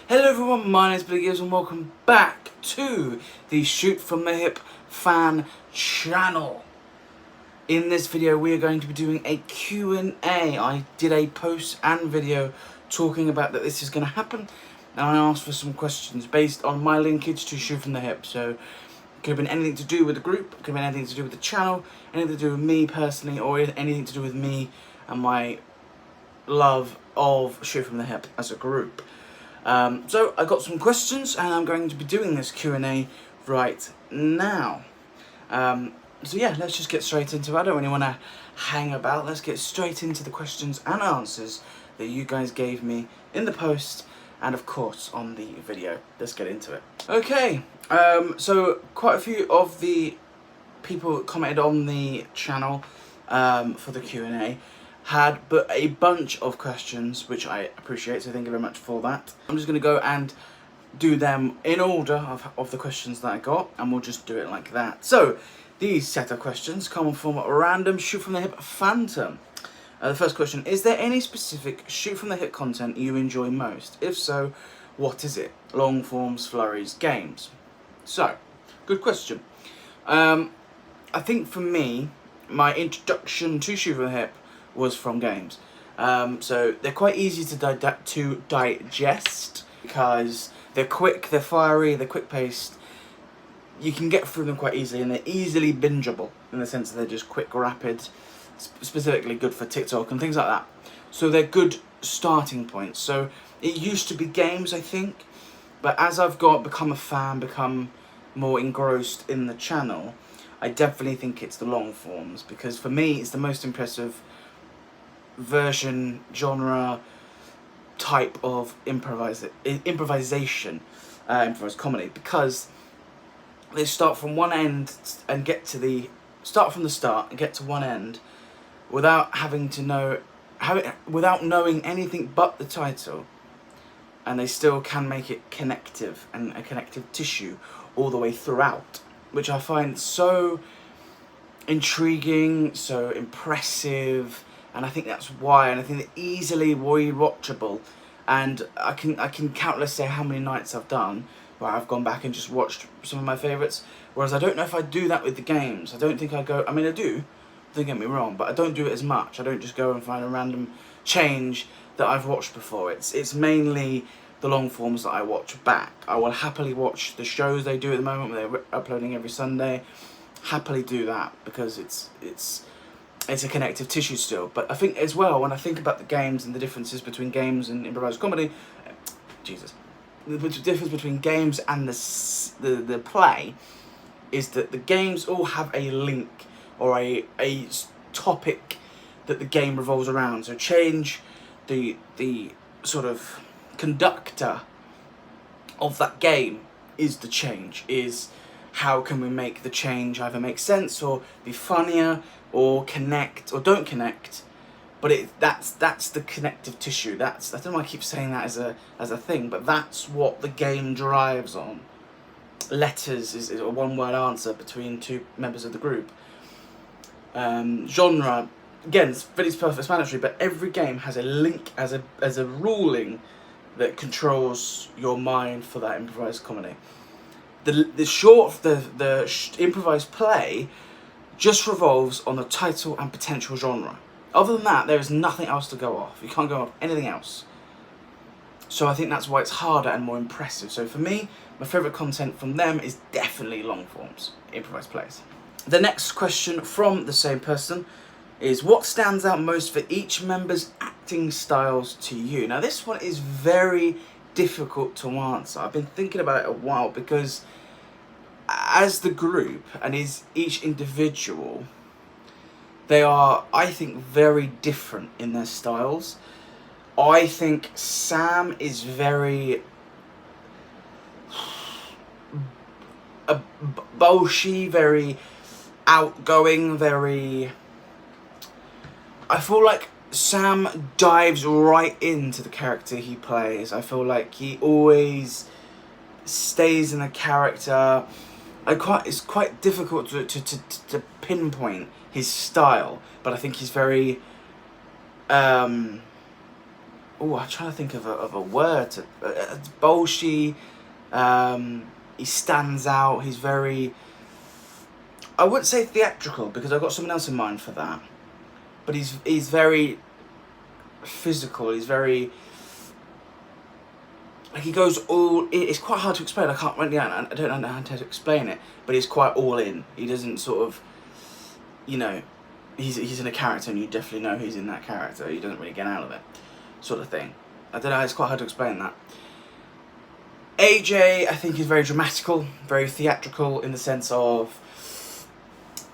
Hello everyone, my name is Billy Gibbs and welcome back to the Shoot From The Hip fan channel. In this video we are going to be doing a Q&A. I did a post and video talking about that this is going to happen, and I asked for some questions based on my linkage to Shoot From The Hip. So it could have been anything to do with the group, it could have been anything to do with the channel, anything to do with me personally, or anything to do with me and my love of Shoot From The Hip as a group. So I got some questions and I'm going to be doing this Q&A right now. So yeah, let's just get straight into it. I don't really want to hang about. Let's get straight into the questions and answers that you guys gave me in the post and of course on the video. Let's get into it. Okay, so quite a few of the people commented on the channel for the Q&A had but a bunch of questions, which I appreciate, so thank you very much for that. I'm just going to go and do them in order of the questions that I got, and we'll just do it like that. So, these set of questions come from a random Shoot From The Hip phantom. The first question, is there any specific Shoot From The Hip content you enjoy most? If so, what is it? Long forms, flurries, games? So, good question. I think for me, my introduction to Shoot From The Hip was from games. So they're quite easy to digest because they're quick, they're fiery, they're quick-paced. You can get through them quite easily, and they're easily bingeable in the sense that they're just quick, rapid, specifically good for TikTok and things like that. So they're good starting points. So it used to be games, I think, but as I've become a fan, become more engrossed in the channel, I definitely think it's the long forms, because for me it's the most impressive version, genre, type of improvised comedy, because they start from one end and start from the start and get to one end without without knowing anything but the title, and they still can make it connective and a connective tissue all the way throughout, which I find so intriguing, so impressive. And I think that's why, and I think they're easily rewatchable. And I can countless say how many nights I've done where I've gone back and just watched some of my favourites. Whereas I don't know if I do that with the games. I don't think I go, I mean I do, don't get me wrong, but I don't do it as much. I don't just go and find a random change that I've watched before. It's mainly the long forms that I watch back. I will happily watch the shows they do at the moment, where they're uploading every Sunday. Happily do that, because it's a connective tissue still. But I think as well, when I think about the games and the differences between games and improvised comedy, the difference between games and the play is that the games all have a link or a topic that the game revolves around. So change, the sort of conductor of that game is the change, is how can we make the change either make sense or be funnier or connect or don't connect, but that's the connective tissue. I don't know why I keep saying that as a thing, but that's what the game drives on. Letters is a one-word answer between two members of the group. Genre, again, it's very self-explanatory, but every game has a link, as a ruling that controls your mind for that improvised comedy. The improvised play just revolves on the title and potential genre. Other than that, there is nothing else to go off. You can't go off anything else. So I think that's why it's harder and more impressive. So for me, my favourite content from them is definitely long forms, improvised plays. The next question from the same person is, what stands out most for each member's acting styles to you? Now this one is very difficult to answer. I've been thinking about it a while, because as the group and each individual, they are, I think, very different in their styles. I think Sam is very bolshy, very outgoing, I feel like Sam dives right into the character he plays. I feel like he always stays in the character. It's quite difficult to pinpoint his style, but I think he's very oh, I'm trying to think of a word. Bolshy. He stands out. He's very. I wouldn't say theatrical because I've got someone else in mind for that. But he's very physical. He's very. Like he goes all. It's quite hard to explain. I can't really. I don't know how to explain it. But he's quite all in. He doesn't sort of. You know, he's in a character and you definitely know he's in that character. He doesn't really get out of it, sort of thing. I don't know. It's quite hard to explain that. AJ, I think, is very dramatical, very theatrical in the sense of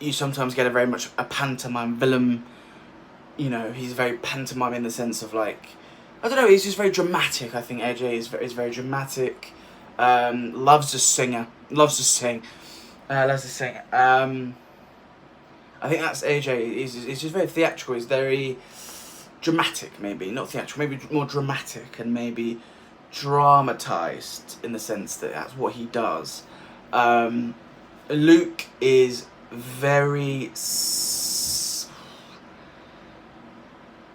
you sometimes get very much a pantomime villain. You know, he's very pantomime in the sense of like, I don't know, he's just very dramatic. I think AJ is very dramatic. Loves to sing. Loves to sing. I think that's AJ. He's just very theatrical. He's very dramatic, maybe not theatrical, maybe more dramatic and maybe dramatized in the sense that that's what he does. Luke is very.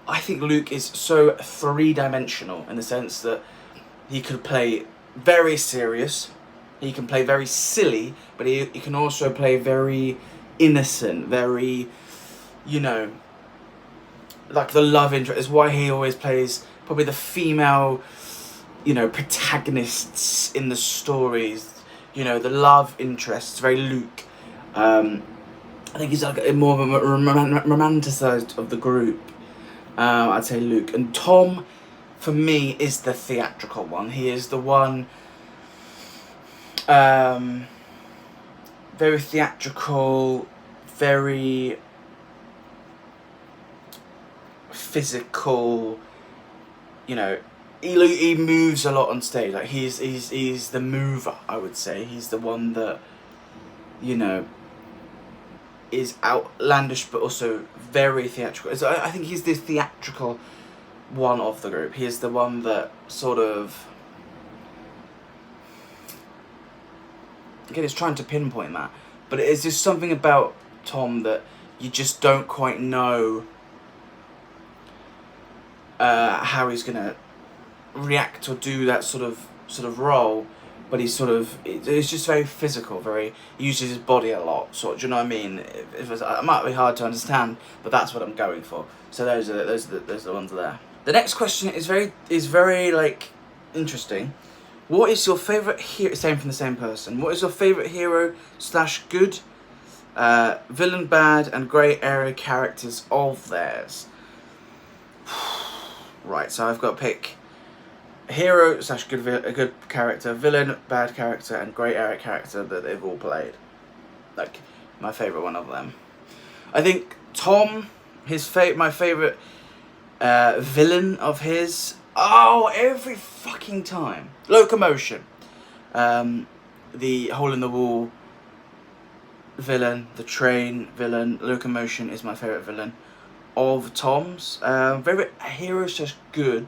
I think Luke is so three-dimensional in the sense that he could play very serious, he can play very silly, but he can also play very innocent, very, you know, like the love interest. Is why he always plays probably the female, you know, protagonists in the stories. You know, the love interests, very Luke. I think he's like more of a romanticized of the group. I'd say Luke. And Tom, for me, is the theatrical one. He is the one, very theatrical, very physical, you know, he moves a lot on stage. Like he's the mover, I would say. He's the one that, you know, is outlandish but also very theatrical. So I think he's the theatrical one of the group. He is the one that sort of, again, it's trying to pinpoint that, but it's just something about Tom that you just don't quite know how he's gonna react or do that sort of role, but he's sort of, it's just very physical, very, he uses his body a lot, sort of, do you know what I mean? It might be hard to understand, but that's what I'm going for. So those are the ones there. The next question is very like interesting. What is your favourite hero? Same from the same person. What is your favourite hero / good, villain, bad, and grey area characters of theirs? Right, so I've got to pick hero / good character, villain, bad character, and grey area character that they've all played. Like my favourite one of them. I think Tom, my favourite villain of his. Oh, every fucking time. Locomotion. The hole in the wall villain, the train villain. Locomotion is my favourite villain of Tom's. Favourite hero / good.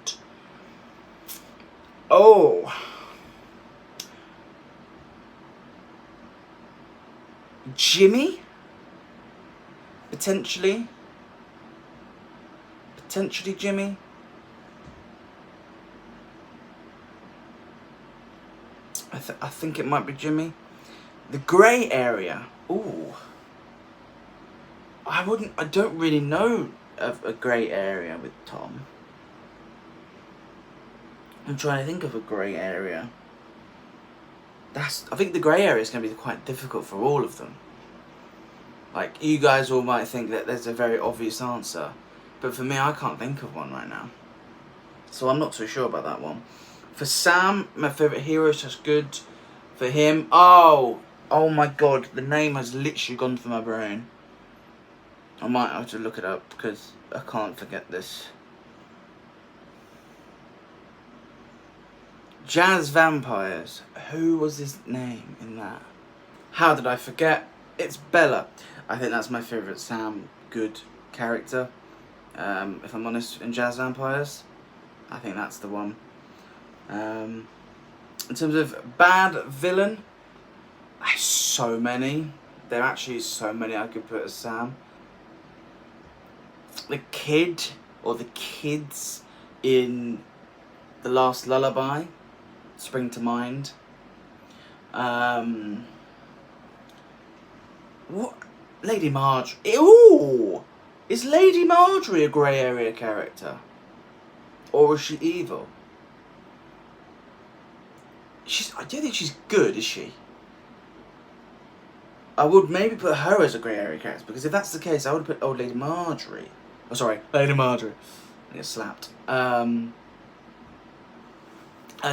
Oh. Jimmy? Potentially Jimmy. I think it might be Jimmy. The grey area. Ooh. I don't really know of a grey area with Tom. I'm trying to think of a grey area. I think the grey area is going to be quite difficult for all of them. Like, you guys all might think that there's a very obvious answer, but for me, I can't think of one right now. So I'm not too sure about that one. For Sam, my favourite hero / good. For him, oh my god, the name has literally gone through my brain. I might have to look it up because I can't forget this. Jazz Vampires. Who was his name in that? How did I forget? It's Bella. I think that's my favourite Sam Good character. If I'm honest, in Jazz Vampires, I think that's the one. In terms of bad villain, there's so many. There actually is so many I could put as Sam. The kid or the kids in The Last Lullaby spring to mind. What? Lady Marjorie. Ooh! Is Lady Marjorie a grey area character? Or is she evil? I don't think she's good, is she? I would maybe put her as a grey area character, because if that's the case, I would put old Lady Marjorie. Oh, sorry, Lady Marjorie. I get slapped. As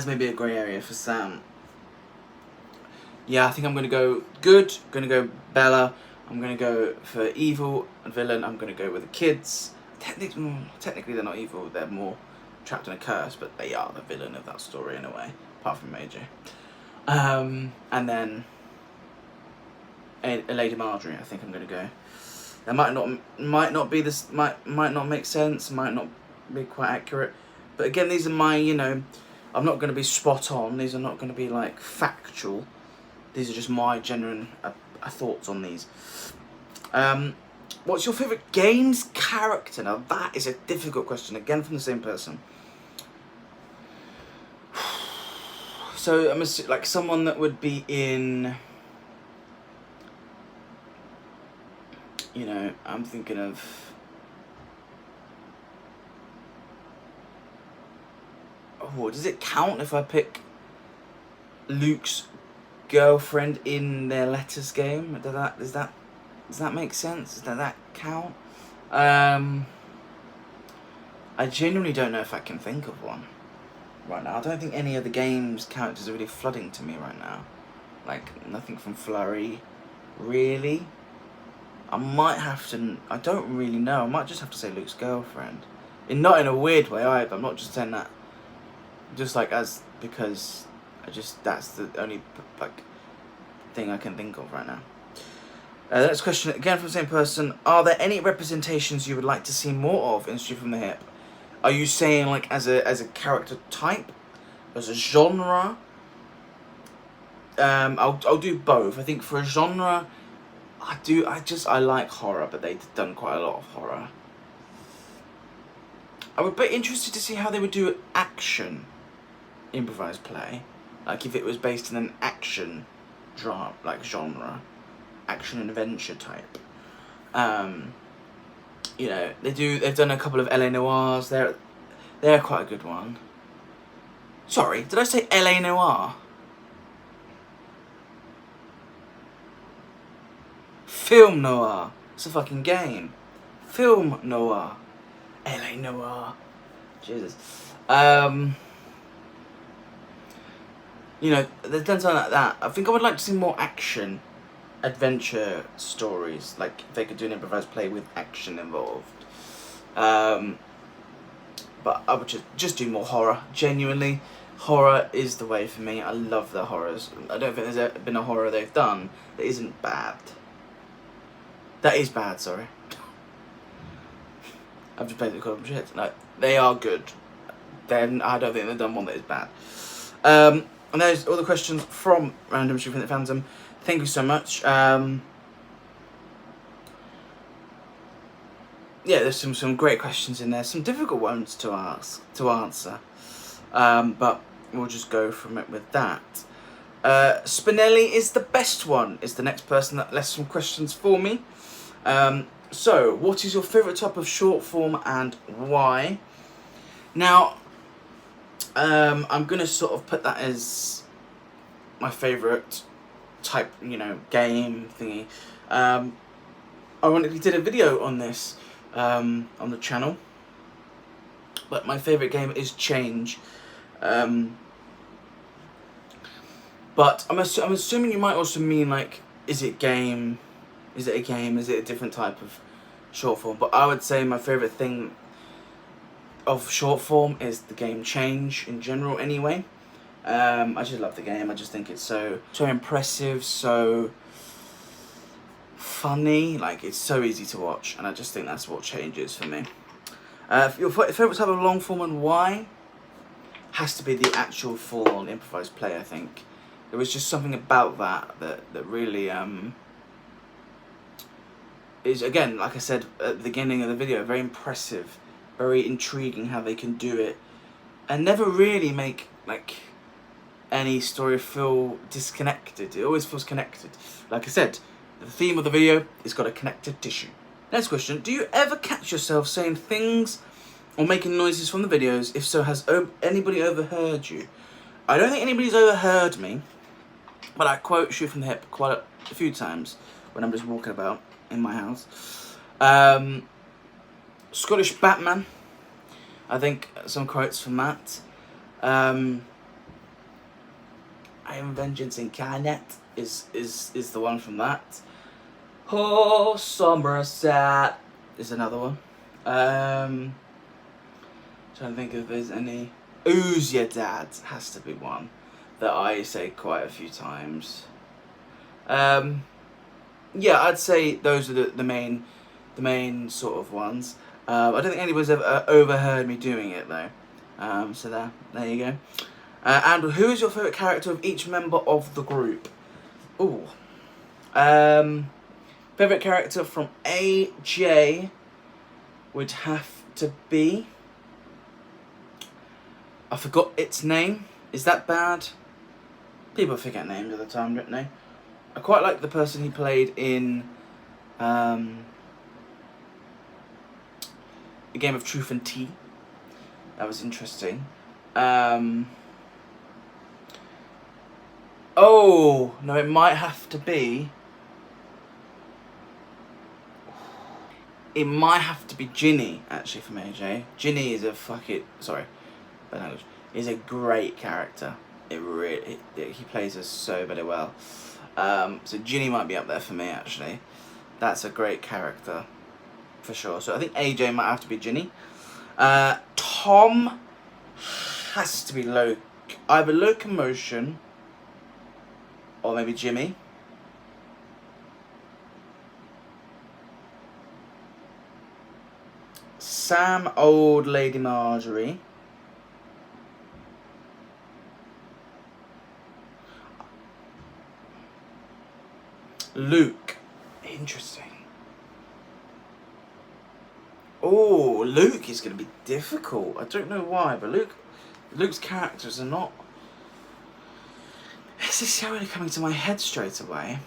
maybe a grey area for Sam. Yeah, I think I'm going to go good. I'm going to go Bella. I'm going to go for evil and villain. I'm going to go with the kids. Technically, they're not evil. They're more trapped in a curse, but they are the villain of that story in a way, apart from Major. And then a Lady Marjorie. I think I'm going to go. That might not be this. Might not make sense. Might not be quite accurate. But again, these are my. I'm not going to be spot on. These are not going to be like factual. These are just my genuine thoughts on these. What's your favourite games character? Now that is a difficult question. Again, from the same person. So I'm like someone that would be in. I'm thinking of. Oh, does it count if I pick Luke's girlfriend in their letters game? Does that make sense? Does that count? I genuinely don't know if I can think of one right now. I don't think any of the game's characters are really flooding to me right now. Like nothing from Flurry, really. I might have to. I don't really know. I might just have to say Luke's girlfriend. Not in a weird way either. I'm not just saying that. Just like because that's the only like thing I can think of right now. The next question, again from the same person. Are there any representations you would like to see more of in Sfth from the Hip? Are you saying like as a character type, as a genre? I'll do both. I think for a genre, I like horror, but they've done quite a lot of horror. I would be interested to see how they would do action improvised play, like if it was based in an action genre, action and adventure type. They've done a couple of LA Noirs. They're quite a good one. Sorry, did I say LA Noir? Film noir. It's a fucking game. Film noir. LA Noir. Jesus. They've done something like that. I think I would like to see more action, adventure stories. Like, if they could do an improvised play with action involved. But I would just do more horror. Genuinely, horror is the way for me. I love the horrors. I don't think there's ever been a horror they've done that isn't bad. That is bad, sorry. I've just basically called them shit. No, they are good. Then I don't think they've done one that is bad. And there's all the questions from Random Sfth Fandom. Thank you so much. Yeah, there's some great questions in there. Some difficult ones to answer. But we'll just go from it with that. Spinelli is the best one. Is the next person that left some questions for me. So, what is your favourite type of short form and why? Now, I'm going to sort of put that as my favourite type, game thingy. Ironically did a video on this on the channel, but my favourite game is Change. But I'm assuming you might also mean like, is it a game? Is it a different type of short form? But I would say my favourite thing of short form is the game Change in general anyway. I just love the game. I just think it's so impressive, so funny, like it's so easy to watch, and I just think that's what Change is for me. Your favourite type of long form and why? Has to be the actual full-on improvised play, I think. There was just something about that really is, again, like I said at the beginning of the video, very impressive, very intriguing how they can do it and never really make like any story feel disconnected. It always feels connected. Like I said, the theme of the video is got a connective tissue. Next question, do you ever catch yourself saying things or making noises from the videos? If so, has anybody overheard you? I don't think anybody's overheard me, but I quote Shoot from the Hip quite a few times when I'm just walking about in my house. Scottish Batman, I think some quotes from that. I am vengeance incarnate is the one from that. Oh, Somerset is another one. Trying to think if there's any. Who's your dad has to be one that I say quite a few times. Yeah, I'd say those are the main sort of ones. I don't think anybody's ever overheard me doing it though. So there you go. And who is your favourite character of each member of the group? Ooh. Favourite character from AJ would have to be... I forgot its name. Is that bad? People forget names all the time, don't they? I quite like the person he played in A Game of Truth and Tea. That was interesting. Oh, no, it might have to be... It might have to be Ginny, actually, from AJ. Ginny is a bad language. Is a great character. He plays her so very well. So Ginny might be up there for me, actually. That's a great character, for sure. So I think AJ might have to be Ginny. Tom has to be either Locomotion or maybe Jimmy. Sam, Old Lady Marjorie. Luke. Interesting. Oh, Luke is going to be difficult. I don't know why, but Luke's characters are not... This is really coming to my head straight away.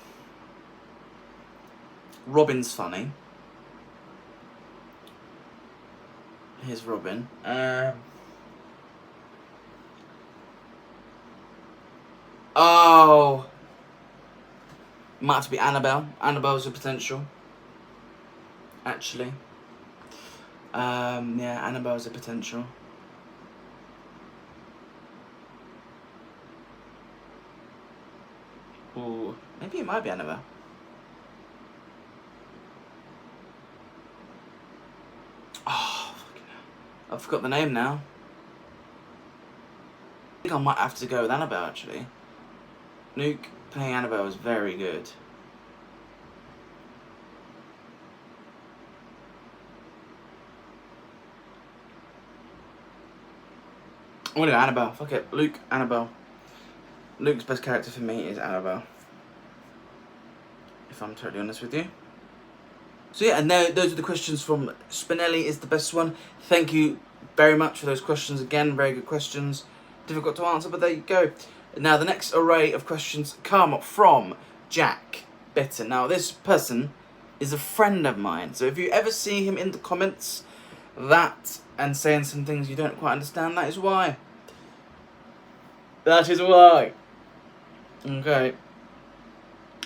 Robin's funny. Here's Robin. Oh... Might have to be Annabelle. Annabelle's a potential. Actually. Yeah, Annabelle's a potential. Ooh, maybe it might be Annabelle. Oh, fucking hell. I've forgot the name now. I think I might have to go with Annabelle, actually. Luke playing Annabelle is very good. I'm gonna go Annabelle. Fuck it. Luke, Annabelle. Luke's best character for me is Annabelle, if I'm totally honest with you. So yeah, and those are the questions from Spinelli is the best one. Thank you very much for those questions again. Very good questions. Difficult to answer, but there you go. Now the next array of questions come from Jack Bitter. Now this person is a friend of mine, so if you ever see him in the comments and saying some things you don't quite understand, that is why. That is why. Okay.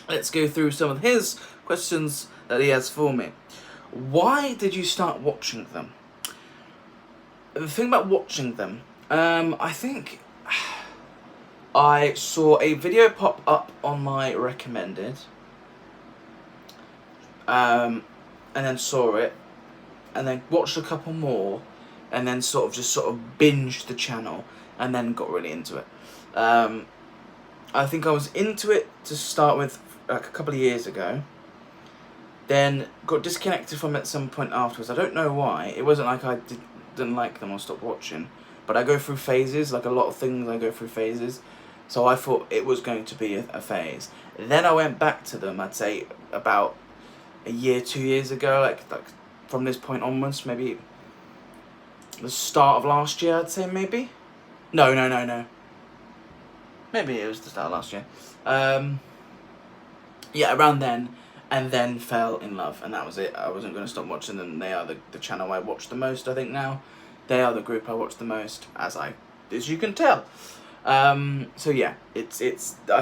Let's go through some of his questions that he has for me. Why did you start watching them? The thing about watching them, I think I saw a video pop up on my recommended, and then saw it, and then watched a couple more, and then sort of binged the channel, and then got really into it. I think I was into it to start with like a couple of years ago, then got disconnected from it at some point afterwards. I don't know why. It wasn't like I didn't like them or stopped watching, but I go through phases, like a lot of things I go through phases. So I thought it was going to be a phase. Then I went back to them, I'd say about a year, 2 years ago, like from this point onwards, maybe the start of last year, I'd say maybe. No. Maybe it was the start of last year. Yeah, around then, and then fell in love, and that was it. I wasn't going to stop watching them. They are the channel I watch the most, I think, now. They are the group I watch the most, as you can tell. So yeah,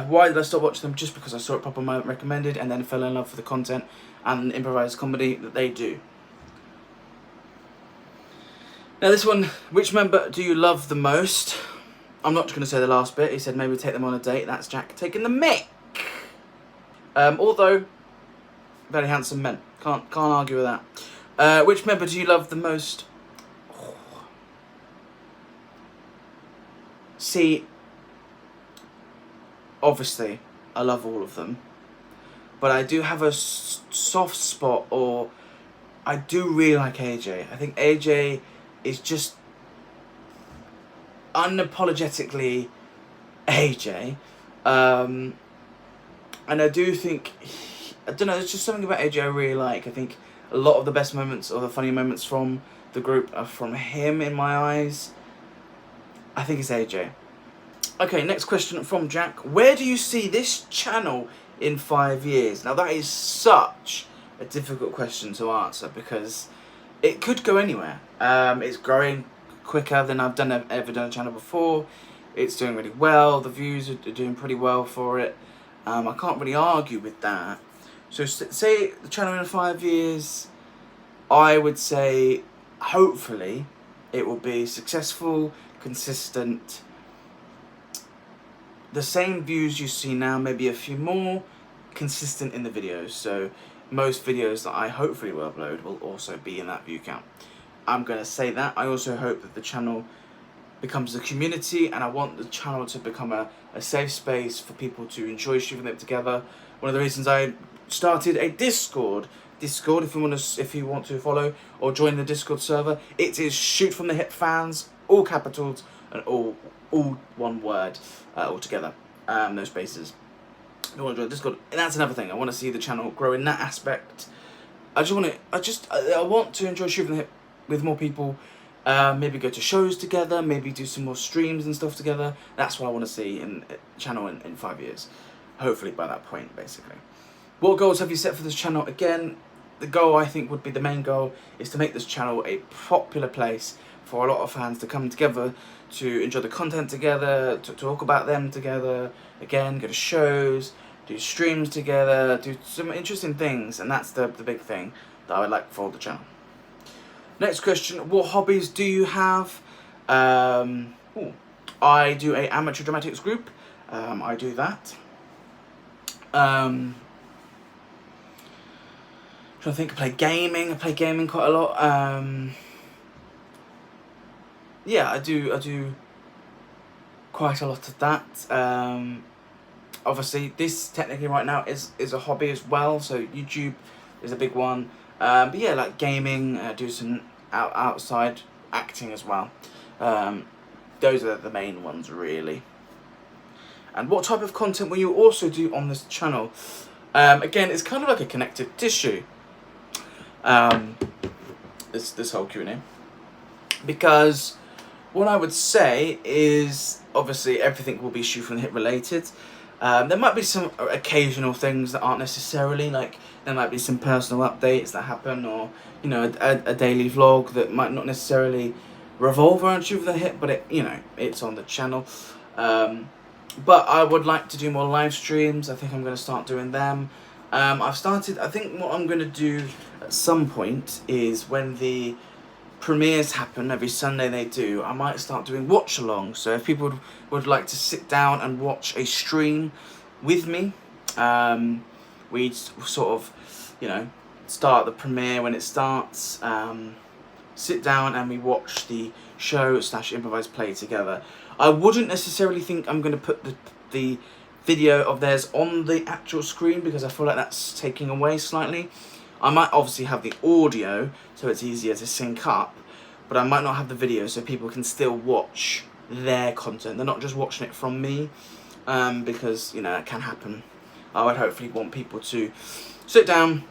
why did I stop watching them? Just because I saw it pop on my recommended, and then fell in love with the content and improvised comedy that they do. Now this one, which member do you love the most? I'm not going to say the last bit. He said maybe take them on a date. That's Jack taking the mick. Although, very handsome men. Can't argue with that. Which member do you love the most? Oh. See, obviously, I love all of them. But I do have a soft spot, or I do really like AJ. I think AJ is just unapologetically AJ. And I do think, I don't know, there's just something about AJ I really like. I think a lot of the best moments, or the funny moments from the group, are from him in my eyes. I think it's AJ. Okay, next question from Jack. Where do you see this channel in 5 years? Now that is such a difficult question to answer, because it could go anywhere. It's growing quicker than I've ever done a channel before. It's doing really well. The views are doing pretty well for it. I can't really argue with that. So say the channel in 5 years, I would say hopefully it will be successful, consistent, the same views you see now, maybe a few more, consistent in the videos. So most videos that I hopefully will upload will also be in that view count. I'm going to say that. I also hope that the channel becomes a community, and I want the channel to become a safe space for people to enjoy shooting it together. One of the reasons I started a Discord, if you want to follow or join the Discord server, it is Shoot From The Hip Fans, all capitals and all one word, all together, no spaces. I want to join Discord, and that's another thing. I want to see the channel grow in that aspect. I want to enjoy Shooting from the Hip with more people. Maybe go to shows together, maybe do some more streams and stuff together. That's what I want to see in the channel in 5 years. Hopefully by that point, basically. What goals have you set for this channel? Again, the goal, I think, would be the main goal, is to make this channel a popular place for a lot of fans to come together, to enjoy the content together, to talk about them together, again, go to shows, do streams together, do some interesting things, and that's the big thing that I would like for the channel. Next question, what hobbies do you have? I do a amateur dramatics group. I do that. Trying to think, I play gaming quite a lot. Yeah, I do quite a lot of that. Obviously, this technically right now is a hobby as well, so YouTube is a big one. But yeah, like gaming, do some outside acting as well. Those are the main ones, really. And what type of content will you also do on this channel? Again, it's kind of like a connective tissue. This whole Q&A, because what I would say is, obviously, everything will be Shoot From The Hip related. There might be some occasional things that aren't necessarily, like, there might be some personal updates that happen, or, you know, a daily vlog that might not necessarily revolve around Shoot From The Hip, but it, you know, it's on the channel. But I would like to do more live streams. I think I'm going to start doing them. I think what I'm going to do at some point is, when the premieres happen, every Sunday they do, I might start doing watch-alongs. So if people would like to sit down and watch a stream with me, we'd sort of, you know, start the premiere when it starts, sit down and we watch the show / improvised play together. I wouldn't necessarily think I'm going to put the video of theirs on the actual screen, because I feel like that's taking away slightly. I might obviously have the audio, so it's easier to sync up, but I might not have the video, so people can still watch their content. They're not just watching it from me, because, you know, that can happen. I would hopefully want people to sit down,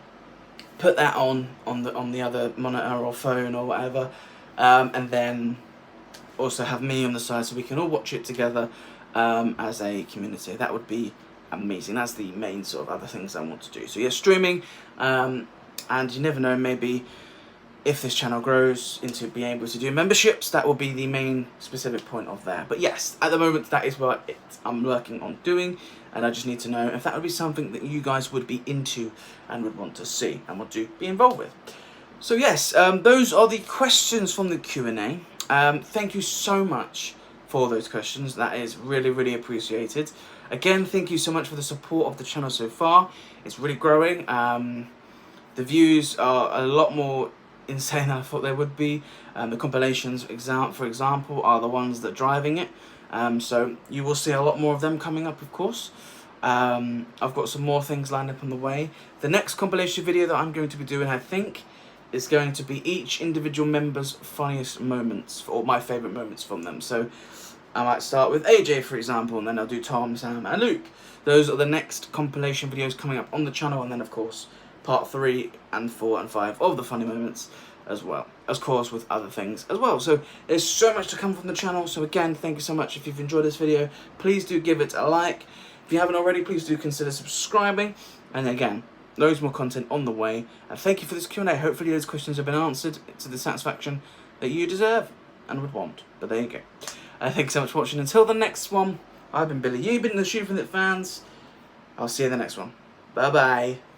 put that on the other monitor or phone or whatever, and then also have me on the side so we can all watch it together as a community. That would be amazing. That's the main sort of other things I want to do. So yeah, streaming, and you never know, maybe if this channel grows into being able to do memberships, that will be the main specific point of there. But yes, at the moment, that is what I'm working on doing, and I just need to know if that would be something that you guys would be into and would want to see and want to be involved with. So yes, those are the questions from the Q&A. Thank you so much for those questions. That is really, really appreciated. Again, thank you so much for the support of the channel so far. It's really growing. The views are a lot more insane than I thought they would be. The compilations, for example, are the ones that are driving it. So you will see a lot more of them coming up, of course. I've got some more things lined up on the way. The next compilation video that I'm going to be doing, I think, is going to be each individual member's funniest moments, or my favourite moments from them. So I might start with AJ, for example, and then I'll do Tom, Sam, and Luke. Those are the next compilation videos coming up on the channel, and then, of course, part 3 and 4 and 5 of the funny moments as well, of course, with other things as well. So there's so much to come from the channel. So again, thank you so much. If you've enjoyed this video, please do give it a like. If you haven't already, please do consider subscribing. And again, loads more content on the way. And thank you for this Q&A. Hopefully those questions have been answered to the satisfaction that you deserve and would want. But there you go. Thanks so much for watching. Until the next one, I've been Billy. You've been the Sfth Fans. I'll see you in the next one. Bye-bye.